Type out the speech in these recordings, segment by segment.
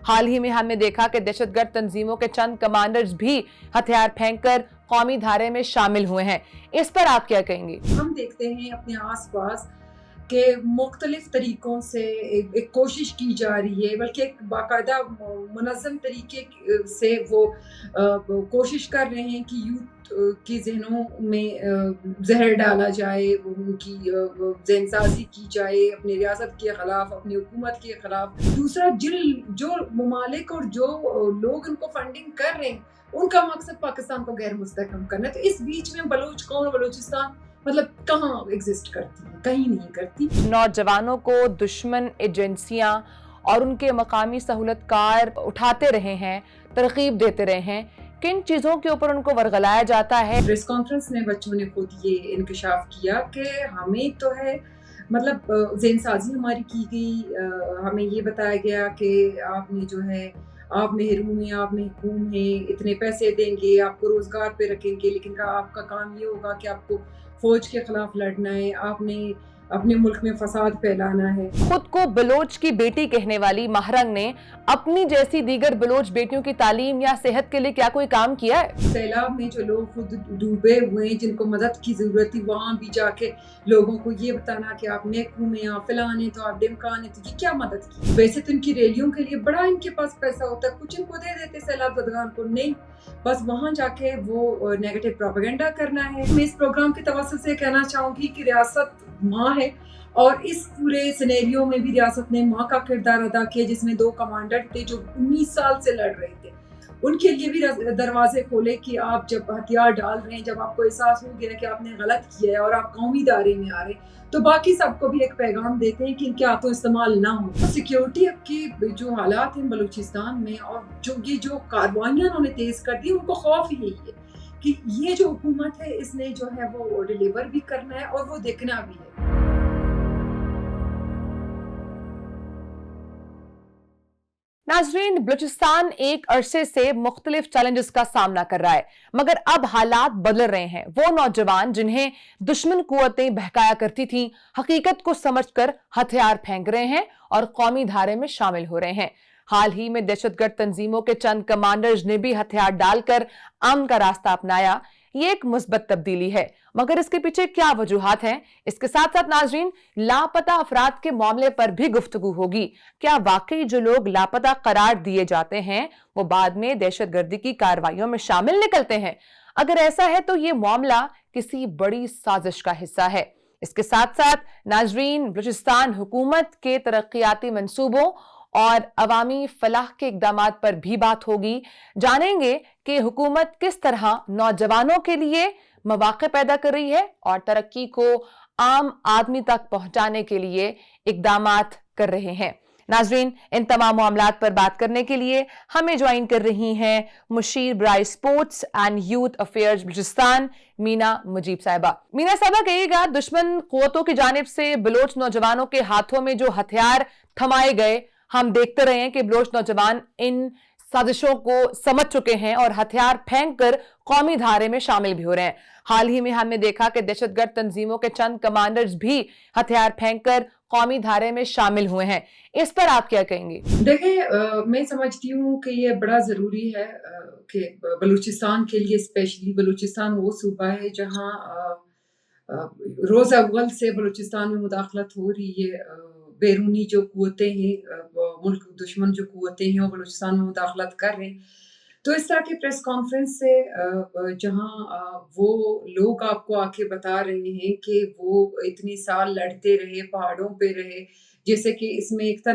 हाल ही में हमने देखा कि दहशतगर्द तंजीमों के चंद कमांडर्स भी हथियार फेंककर कौमी धारे में शामिल हुए हैं। इस पर आप क्या कहेंगे? हम देखते हैं अपने आसपास कि मुख्तलिफ तरीकों से एक कोशिश की जा रही है, बल्कि एक बाकायदा मुनज़्ज़म तरीके से वो कोशिश कर रहे हैं कि यूथ के ज़हनों में ज़हर डाला जाए, उनकी ज़हनसाज़ी की जाए अपनी रियासत के ख़िलाफ़, अपनी हुकूमत के ख़िलाफ़। दूसरा, जो ममालिक और जो लोग उनको फंडिंग कर रहे हैं, उनका मकसद पाकिस्तान को गैर मुस्तहकम करना है। तो इस बीच में बलूच कौम, बलूचिस्तान मतलब कहाँ एग्जिस्ट करती है? कहीं नहीं करती। नौजवानों को दुश्मन एजेंसियां और उनके मकामी सहूलतकार उठाते रहे हैं, तरकीब देते रहे हैं। किन चीज़ों के ऊपर उनको वर्गलाया जाता है? प्रेस कॉन्फ्रेंस में बच्चों ने खुद ये इंकशाफ किया कि हमें तो है मतलब ज़हनसाज़ी हमारी की गई, हमें ये बताया गया कि आपने जो है आप महरूम हैं, आप महकूम हैं, इतने पैसे देंगे, आपको रोज़गार पे रखेंगे, लेकिन आपका काम ये होगा कि आपको फ़ौज के ख़िलाफ़ लड़ना है, आपने अपने मुल्क में फसाद फैलाना है। खुद को बलोच की बेटी कहने वाली महरंग ने अपनी जैसी दीगर बलोच बेटियों की तालीम या सेहत के लिए क्या कोई काम किया है? सैलाब में जो लोग खुद डूबे हुए हैं, जिनको मदद की ज़रूरत थी, वहाँ भी जाके लोगों को ये बताना कि आप महकूम हैं, आप फ़लान हैं, तो आप डिमकान हैं, तो ये क्या मदद की? वैसे तो इनकी रैलियों के लिए बड़ा इनके पास पैसा होता है, कुछ इनको दे देते सैलाब ज़दगान को, नहीं, बस वहाँ जाके वो नेगेटिव प्रोपेगेंडा करना है। मैं इस प्रोग्राम के तवज्जुह से कहना चाहूँगी कि रियासत माँ है, और इस पूरे सिनेरियो में भी रियासत ने माँ का किरदार अदा किया, जिसमें 2 कमांडर थे जो 19 साल से लड़ रहे थे। उनके लिए भी दरवाजे खोले कि आप जब हथियार डाल रहे हैं, जब आपको एहसास हो गया कि आपने गलत किया है और आप कौमी दायरे में आ रहे हैं, तो बाकी सबको भी एक पैगाम देते हैं कि इनके हाथों इस्तेमाल ना हो। तो सिक्योरिटी की जो हालात हैं बलूचिस्तान में, और जो कार्रवाइयाँ उन्होंने तेज़ कर दी, उनको खौफ यही है कि ये जो हुकूमत है, इसने जो है वो डिलीवर भी करना है और वो देखना भी है। नाजरीन, बलूचिस्तान एक अरसे से मुख्तलिफ चैलेंजेस का सामना कर रहा है, मगर अब हालात बदल रहे हैं। वो नौजवान जिन्हें दुश्मन कुव्वतें बहकाया करती थीं, हकीकत को समझकर हथियार फेंक रहे हैं और कौमी धारे में शामिल हो रहे हैं। हाल ही में दहशतगर्द तंजीमों के चंद कमांडर्स ने भी हथियार डालकर अमन का रास्ता अपनाया। ये एक मुस्बत तब्दीली है, मगर इसके पीछे क्या वजूहात हैं? इसके साथ साथ नाजरीन, लापता अफराद के मामले पर भी गुफ्तगू होगी। क्या वाकई जो लोग लापता करार दिए जाते हैं वो बाद में दहशतगर्दी की कार्रवाइयों में शामिल निकलते हैं? अगर ऐसा है तो ये मामला किसी बड़ी साजिश का हिस्सा है। इसके साथ साथ नाजरीन, बलूचिस्तान हुकूमत के तरक्याती मंसूबों और अवामी फलाह के इकदामात पर भी बात होगी। जानेंगे कि हुकूमत किस तरह नौजवानों के लिए मौके पैदा कर रही है और तरक्की को आम आदमी तक पहुंचाने के लिए इकदामात कर रहे हैं। नाजरीन, इन तमाम मामलात पर बात करने के लिए हमें ज्वाइन कर रही हैं मुशीर बराए sports and youth affairs Balochistan, Meena Mujeeb साहिबा। मीना साहिबा, कहिएगा, दुश्मन कुव्वतों की जानिब से बलोच नौजवानों के हाथों में जो हथियार थमाए गए, हम देखते रहे हैं कि बलोच नौजवान इन साजिशों को समझ चुके हैं और हथियार फेंक कर कौमी धारे में शामिल भी हो रहे हैं। हाल ही में हमने देखा कि दहशतगर्द तंजीमों के चंद कमांडर्स भी हथियार फेंककर कौमी धारे में शामिल हुए हैं। इस पर आप क्या कहेंगे? देखिए, मैं समझती हूँ कि ये बड़ा ज़रूरी है कि बलूचिस्तान के लिए, स्पेशली बलूचिस्तान वो सूबा है जहाँ रोज़ अव्वल से बलूचिस्तान में मुदाखलत हो रही है। बैरूनी जो कुव्वतें हैं, मुल्क दुश्मन जो कुव्वतें हैं, वो बलूचिस्तान में मुदाखलत कर रहे हैं। तो इस तरह की प्रेस कॉन्फ्रेंस से जहाँ वो लोग आपको आके बता रहे हैं कि वो इतने साल लड़ते रहे, पहाड़ों पे रहे, जैसे कि इसमें एक था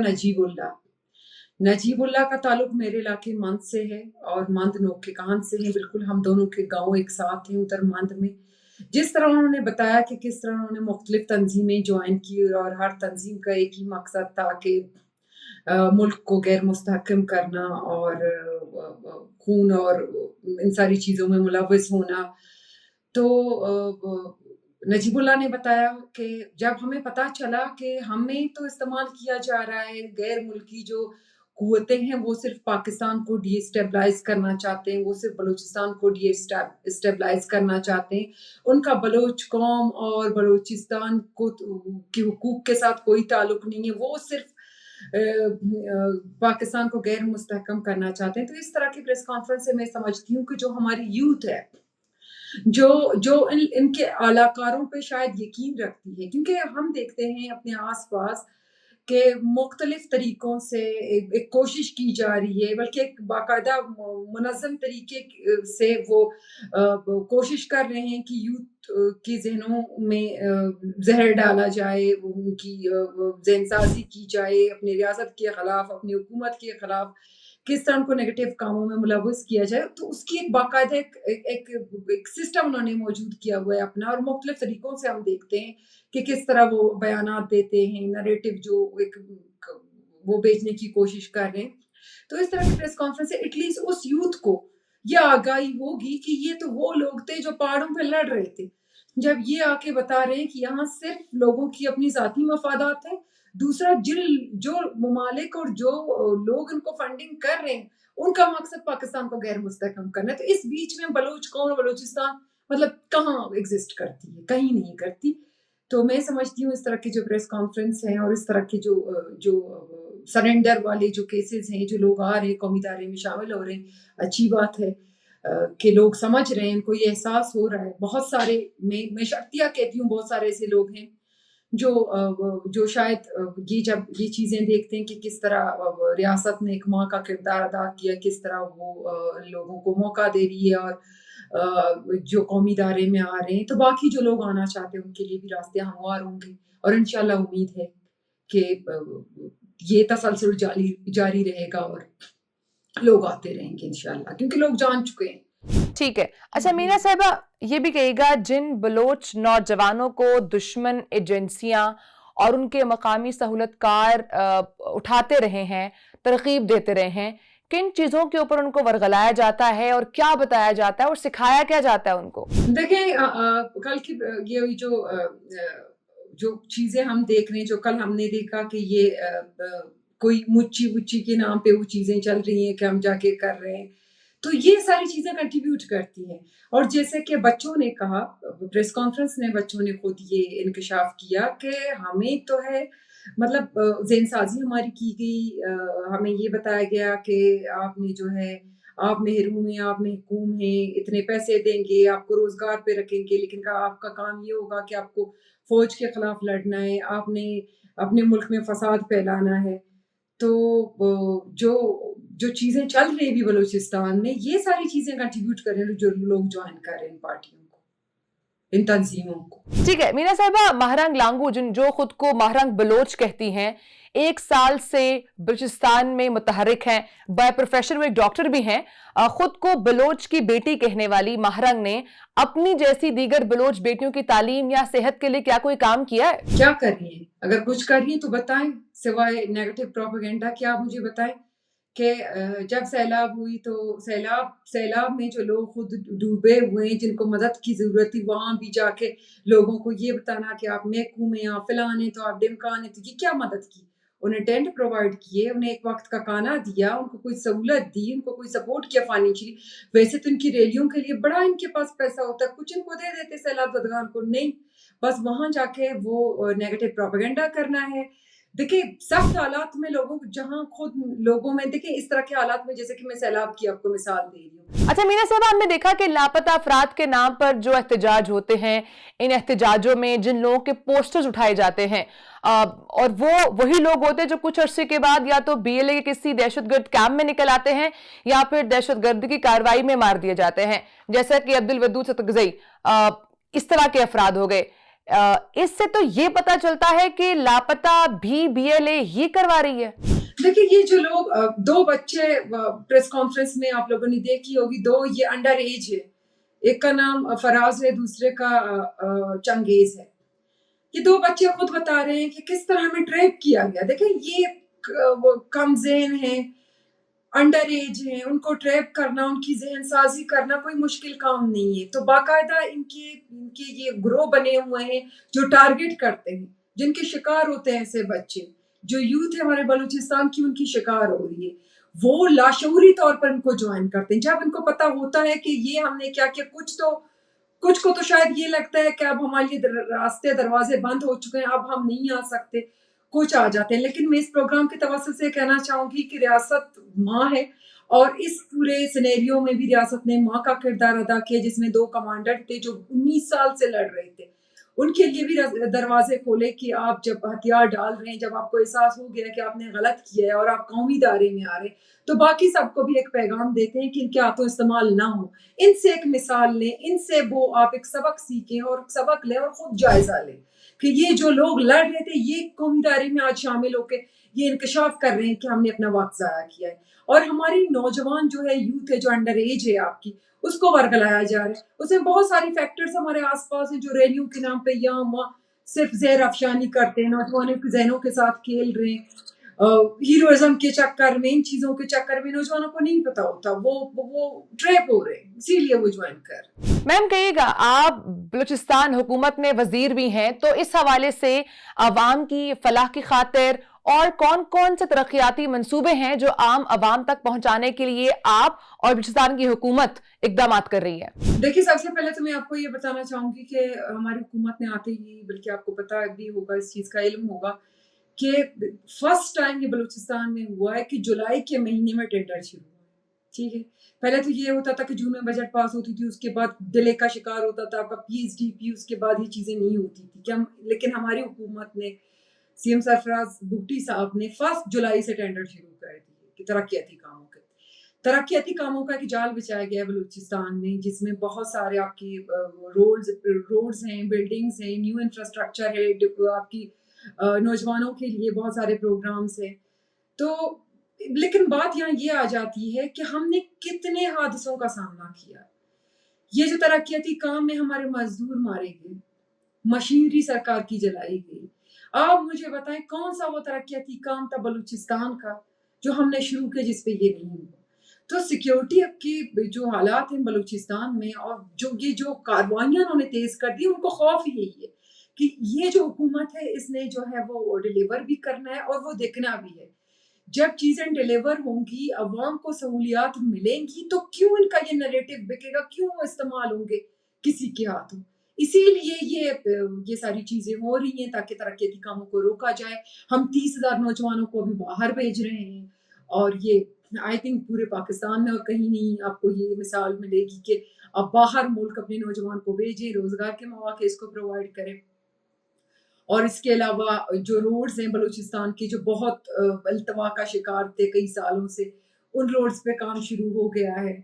नजीबुल्लाह का ताल्लुक मेरे इलाके मंद से है और मंद नोक के कान से है। बिल्कुल हम दोनों के गाँव एक साथ हैं उधर मंद में। जिस तरह उन्होंने बताया कि किस तरह उन्होंने मुख्तलिफ तंजीमें ज्वाइन की और हर तंजीम का एक ही मकसद था कि मुल्क को गैर मुस्तहकम करना और खून और इन सारी चीज़ों में मुलव्वस होना। तो नजीबुल्लाह ने बताया कि जब हमें पता चला कि हमें तो इस्तेमाल किया जा रहा है, गैर मुल्की जो कुव्वतें हैं वो सिर्फ पाकिस्तान को डिस्टेबलाइज करना चाहते हैं, वो सिर्फ बलूचिस्तान को डिस्टेबलाइज करना चाहते हैं। उनका बलोच कौम और बलूचिस्तान को के हुकूक के साथ कोई ताल्लुक नहीं है। वो सिर्फ पाकिस्तान को गैर मुस्तहकम करना चाहते हैं। तो इस तरह की प्रेस कॉन्फ्रेंस से मैं समझती हूँ कि जो हमारी यूथ है, जो जो इनके अलाकारों पे शायद यकीन रखती है, क्योंकि हम देखते हैं अपने आसपास कि मुख्तलिफ तरीकों से एक कोशिश की जा रही है, बल्कि एक बाकायदा मुनज़्ज़म तरीके से वो कोशिश कर रहे हैं कि यूथ के ज़हनों में ज़हर डाला जाए, उनकी ज़हनसाज़ी की जाए अपनी रियासत के ख़िलाफ़, अपनी हुकूमत के ख़िलाफ़, किस तरह उनको नेगेटिव कामों में मुलव्वस किया जाए। तो उसकी एक बाकायदा एक सिस्टम उन्होंने मौजूद किया हुआ है अपना, और मुख्तलिफ तरीकों से हम देखते हैं कि किस तरह वो बयानात देते हैं, नैरेटिव जो एक वो बेचने की कोशिश कर रहे हैं। तो इस तरह की प्रेस कॉन्फ्रेंस से एटलीस्ट उस यूथ को ये आगाही होगी कि ये तो वो लोग थे जो पहाड़ों पे लड़ रहे थे। जब ये आके बता रहे हैं कि यहाँ सिर्फ लोगों की अपनी ज़ाती मफादात है, दूसरा जो ममालिक और जो लोग इनको फंडिंग कर रहे हैं, उनका मकसद पाकिस्तान को गैर मुस्तहकम करना है। तो इस बीच में बलूच कौम, बलूचिस्तान मतलब कहाँ एग्जिस्ट करती है? कहीं नहीं करती। तो मैं समझती हूँ इस तरह की जो प्रेस कॉन्फ्रेंस हैं और इस तरह के जो सरेंडर वाले जो केसेस हैं, जो लोग आ रहे हैं कौमी इदारे में शामिल हो रहे हैं, अच्छी बात है कि लोग समझ रहे हैं, इनको ये एहसास हो रहा है। बहुत सारे, मैं शर्तिया कहती हूँ, बहुत सारे ऐसे लोग हैं जो शायद जब ये चीज़ें देखते हैं कि किस तरह रियासत ने एक माँ का किरदार अदा किया, किस तरह वो लोगों को मौका दे रही है, और जो कौमी इदारे में आ रहे हैं, तो बाकी जो लोग आना चाहते हैं उनके लिए भी रास्ते हमवार होंगे। और इंशाल्लाह उम्मीद है कि ये तसलसल जारी रहेगा और लोग आते रहेंगे इंशाल्लाह, क्योंकि लोग जान चुके हैं। ठीक है। अच्छा मीना साहिबा, ये भी कहिएगा, जिन बलोच नौजवानों को दुश्मन एजेंसियां और उनके मकामी सहूलतकार उठाते रहे हैं, तरकीब देते रहे हैं, किन चीज़ों के ऊपर उनको वर्गलाया जाता है और क्या बताया जाता है और सिखाया क्या जाता है उनको? देखें, कल की ये जो चीज़ें हम देख रहे हैं, जो कल हमने देखा कि ये कोई मुच्ची वुच्ची के नाम पे वो चीज़ें चल रही हैं कि हम जाके कर रहे हैं, तो ये सारी चीज़ें कंट्रीब्यूट करती हैं। और जैसे कि बच्चों ने कहा, प्रेस कॉन्फ्रेंस में बच्चों ने खुद ये इंकशाफ किया कि हमें तो है, मतलब ज़हनसाज़ी हमारी की गई, हमें ये बताया गया कि आपने जो है, आप महरूम हैं, आप महकूम हैं, इतने पैसे देंगे, आपको रोज़गार पे रखेंगे, लेकिन आपका काम ये होगा कि आपको फ़ौज के खिलाफ लड़ना है, आपने अपने मुल्क में फ़साद फैलाना है। तो जो जो चीज़ें चल रही हैं अभी बलूचिस्तान में, ये सारी चीज़ें कंट्रीब्यूट कर रहे हैं, जो लोग जॉइन कर रहे हैं इन पार्टियों को, इन तंजीमों को। ठीक है मीना साहिबा, महरंग लांगू जो खुद को महरंग बलोच कहती हैं, 1 साल से बलूचिस्तान में मुतहरिक हैं, बाय प्रोफेशन वो एक डॉक्टर भी हैं, खुद को बलोच की बेटी कहने वाली महरंग ने अपनी जैसी दीगर बलोच बेटियों की तालीम या सेहत के लिए क्या कोई काम किया है? क्या कर रही हैं? अगर कुछ कर रही हैं तो बताएं, सिवाय नेगेटिव प्रोपेगेंडा के आप मुझे बताएं कि जब सैलाब हुई तो सैलाब में जो लोग खुद डूबे हुए हैं, जिनको मदद की ज़रूरत थी, वहाँ भी जाके लोगों को ये बताना कि आप महकूम हैं, आप फ़लाँ हैं, तो आप ढिमकान हैं, तो ये क्या मदद की? उन्हें टेंट प्रोवाइड किए, उन्हें एक वक़्त का खाना दिया, उनको कोई सहूलत दी, उनको कोई सपोर्ट किया फाइनेंशियली। वैसे तो इनकी रैलियों के लिए बड़ा इनके पास पैसा होता है, कुछ इनको दे देते सैलाब ज़दगान को, नहीं, बस वहाँ जाके वो नेगेटिव प्रोपेगेंडा करना है। देखिए, सख्त हालात में लोगों को, जहाँ खुद लोगों में, देखिए इस तरह के हालात में, जैसे कि मैं सैलाब की आपको मिसाल दे रही हूँ। अच्छा मीना साहब, हमने देखा कि लापता अफराद के नाम पर जो एहतजाज होते हैं, इन एहतजाजों में जिन लोगों के पोस्टर्स उठाए जाते हैं, और वो वही लोग होते हैं जो कुछ अरसे के बाद या तो बीएलए के किसी दहशतगर्द कैंप में निकल आते हैं या फिर दहशतगर्द की कार्रवाई में मार दिए जाते हैं, जैसा कि अब्दुल वदूद सतगजई, इस तरह के अफराद हो गए। इससे तो ये पता चलता है कि लापता भी बीएलए ही करवा रही है। देखिए, ये जो लोग 2 बच्चे प्रेस कॉन्फ्रेंस में आप लोगों ने देखी होगी, 2 ये अंडर एज है, एक का नाम फराज है, दूसरे का चंगेज है। ये 2 बच्चे खुद बता रहे हैं कि किस तरह हमें ट्रैप किया गया। देखिए, ये वो कमज़ेन हैं, अंडर एज हैं, उनको ट्रैप करना, उनकी ज़हन साज़ी करना कोई मुश्किल काम नहीं है। तो बाकायदा इनके ये ग्रोह बने हुए हैं जो टारगेट करते हैं, जिनके शिकार होते हैं ऐसे बच्चे। जो यूथ है हमारे बलूचिस्तान की, उनकी शिकार हो रही है। वो लाशऊरी तौर पर इनको जॉइन करते हैं। जब इनको पता होता है कि ये हमने क्या किया, कुछ को तो शायद ये लगता है कि अब हमारे लिए रास्ते दरवाजे बंद हो चुके हैं, अब हम नहीं आ सकते। कुछ आ जाते हैं। लेकिन मैं इस प्रोग्राम के तवज्जुह से कहना चाहूँगी कि रियासत माँ है और इस पूरे सिनेरियो में भी रियासत ने माँ का किरदार अदा किया, जिसमें 2 कमांडर थे जो 19 साल से लड़ रहे थे। उनके लिए भी दरवाजे खोले कि आप जब हथियार डाल रहे हैं, जब आपको एहसास हो गया कि आपने गलत किया है और आप कौमी दायरे में आ रहे हैं, तो बाकी सबको भी एक पैगाम देते हैं कि इनके हाथों इस्तेमाल ना हो। इनसे एक मिसाल लें, इनसे वो आप एक सबक सीखें और सबक लें और खुद जायजा लें कि ये जो लोग लड़ रहे थे, ये कौमी दायरे में आज शामिल होके ये इंकशाफ कर रहे हैं कि हमने अपना वक्त ज़ाया किया है। और हमारी नौजवान जो है, यूथ है, जो अंडर एज है आपकी, उसको वर्गलाया जा रहा है। उसमें बहुत सारी फैक्टर्स हमारे आसपास हैं जो रैलियों के नाम पे यहाँ वहाँ सिर्फ ज़हर अफशानी करते हैं, नौजवानों के जहनों के साथ खेल रहे हैं। हीरोइज्म के चक्कर में, इन चीज़ों के चक्कर में नौजवानों को नहीं पता होता, वो ट्रैप हो रहे हैं, इसीलिए वो ज्वाइन कर। मैम कहिएगा, आप बलूचिस्तान हुकूमत में वजीर भी हैं, तो इस हवाले से अवाम की फलाह की खातिर और कौन कौन से तरक्याती मंसूबे हैं जो आम अवाम तक पहुंचाने के लिए आप और बलूचिस्तान की हुकूमत इकदाम कर रही है? देखिए, सबसे पहले तो मैं आपको ये बताना चाहूँगी कि हमारी हुकूमत ने आते ही, बल्कि आपको पता भी होगा, इस चीज़ का इल्म होगा कि फर्स्ट टाइम ये बलूचिस्तान में हुआ है कि जुलाई के महीने में टेंडर शुरू हुआ, ठीक है। पहले तो ये होता था कि जून में बजट पास होती थी, उसके बाद डिले का शिकार होता था आपका PSDP, उसके बाद ये चीज़ें नहीं होती थी क्या। लेकिन हमारी हुकूमत ने, CM सरफराज भुट्टी साहब ने 1 जुलाई से टेंडर शुरू कर दिए कि तरक्याती कामों के। तरक्याती कामों का एक जाल बिछाया गया है बलूचिस्तान में, जिसमें बहुत सारे आपकी रोड्स हैं, बिल्डिंग्स हैं, न्यू इंफ्रास्ट्रक्चर है, आपकी नौजवानों के लिए बहुत सारे प्रोग्राम्स हैं। तो लेकिन बात यहाँ ये आ जाती है कि हमने कितने हादसों का सामना किया। ये जो तरक्याती काम में हमारे मजदूर मारे गए, मशीनरी सरकार की जलाई गई। आप मुझे बताएं कौन सा वो तरक्याती काम था बलूचिस्तान का जो हमने शुरू किया जिस पे ये नहीं हुआ। तो सिक्योरिटी की जो हालात हैं बलूचिस्तान में और जो कार्रवाइयाँ उन्होंने तेज कर दी, उनको खौफ यही है कि ये जो हुकूमत है, इसने जो है वो डिलीवर भी करना है और वो देखना भी है। जब चीज़ें डिलीवर होंगी, अवाम को सहूलियात मिलेंगी, तो क्यों इनका ये नैरेटिव बिकेगा, क्यों वो इस्तेमाल होंगे किसी के हाथों। इसीलिए ये सारी चीज़ें हो रही हैं ताकि तरक्याती कामों को रोका जाए। हम 30,000 नौजवानों को अभी बाहर भेज रहे हैं और ये आई थिंक पूरे पाकिस्तान में और कहीं नहीं आपको ये मिसाल मिलेगी कि आप बाहर मुल्क अपने नौजवान को भेजें, रोज़गार के मौके इसको प्रोवाइड करें। और इसके अलावा जो रोड्स हैं बलूचिस्तान की, जो बहुत अल्तवा का शिकार थे कई सालों से, उन रोड्स पे काम शुरू हो गया है।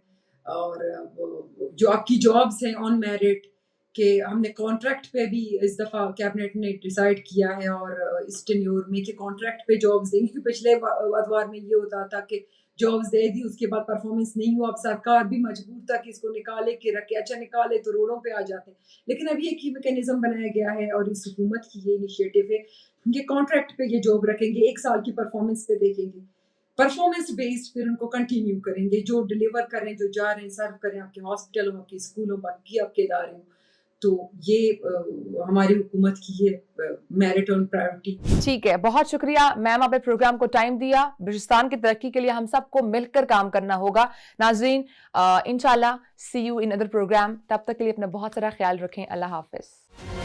और जो आपकी जॉब्स हैं ऑन मेरिट के, हमने कॉन्ट्रैक्ट पे भी इस दफ़ा कैबिनेट ने डिसाइड किया है और इस टेन्योर में कि कॉन्ट्रैक्ट पे जॉब्स देंगे, क्योंकि पिछले अदवार में ये होता था कि जॉब्स दे दी, उसके बाद परफॉर्मेंस नहीं हुआ, अब सरकार भी मजबूर था कि इसको निकाले के रखे, अच्छा निकाले तो रोडों पे आ जाते हैं। लेकिन अभी एक ही मैकेनिज्म बनाया गया है और इस हुकूमत की ये इनिशिएटिव है, ये कॉन्ट्रैक्ट पे ये जॉब रखेंगे, 1 साल की परफॉर्मेंस पे देखेंगे, परफॉर्मेंस बेस्ड फिर उनको कंटिन्यू करेंगे, जो डिलीवर करें, जो जा रहे हैं, सर्व करें आपके हॉस्पिटलों, आपके स्कूलों, बाकी आपके इदारे हों। तो ये हमारी हुकूमत की ये मेरिट और प्रायोरिटी। ठीक है, बहुत शुक्रिया मैम, आपने प्रोग्राम को टाइम दिया। बलूचिस्तान की तरक्की के लिए हम सबको मिलकर काम करना होगा। नाजरीन, इंशाल्लाह सी यू इन अदर प्रोग्राम। तब तक के लिए अपना बहुत सारा ख्याल रखें। अल्लाह हाफिज।